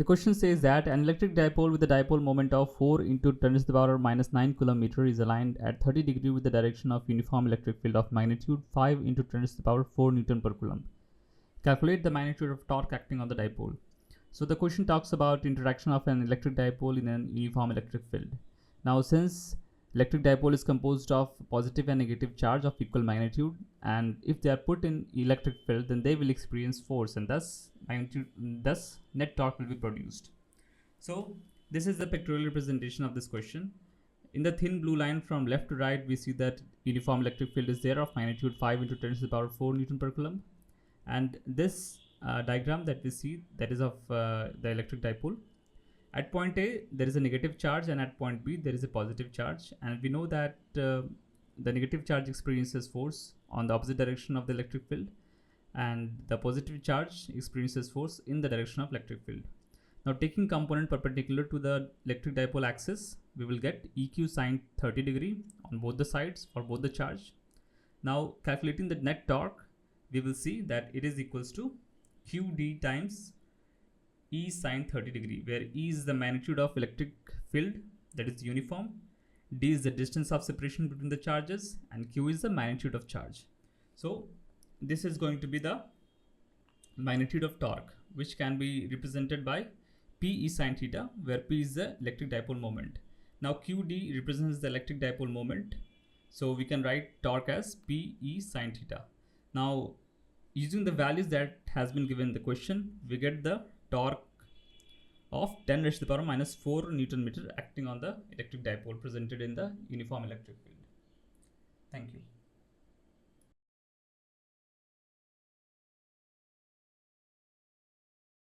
The question says that an electric dipole with a dipole moment of 4 into 10 to the power minus 9 coulometer is aligned at 30 degree with the direction of uniform electric field of magnitude 5 into 10 to the power 4 Newton per coulomb. Calculate the magnitude of torque acting on the dipole. So the question talks about interaction of an electric dipole in an uniform electric field. Now, since electric dipole is composed of positive and negative charge of equal magnitude, and if they are put in electric field, then they will experience force, and thus net torque will be produced. So this is the pictorial representation of this question. In the thin blue line from left to right, we see that uniform electric field is there of magnitude 5 into 10 to the power 4 Newton per coulomb. And this diagram that we see, that is of the electric dipole. At point A, there is a negative charge, and at point B, there is a positive charge. And we know that the negative charge experiences force on the opposite direction of the electric field, and the positive charge experiences force in the direction of electric field. Now, taking component perpendicular to the electric dipole axis, we will get EQ sine 30 degree on both the sides for both the charge. Now, calculating the net torque, we will see that it is equals to QD times E sine 30 degree, where E is the magnitude of electric field, that is uniform, D is the distance of separation between the charges, and Q is the magnitude of charge. So this is going to be the magnitude of torque, which can be represented by P E sine theta, where P is the electric dipole moment. Now QD represents the electric dipole moment, so we can write torque as P E sine theta. Now, using the values that has been given in the question, we get the torque of 10 raised to the power minus 4 Newton meter acting on the electric dipole presented in the uniform electric field. Thank you.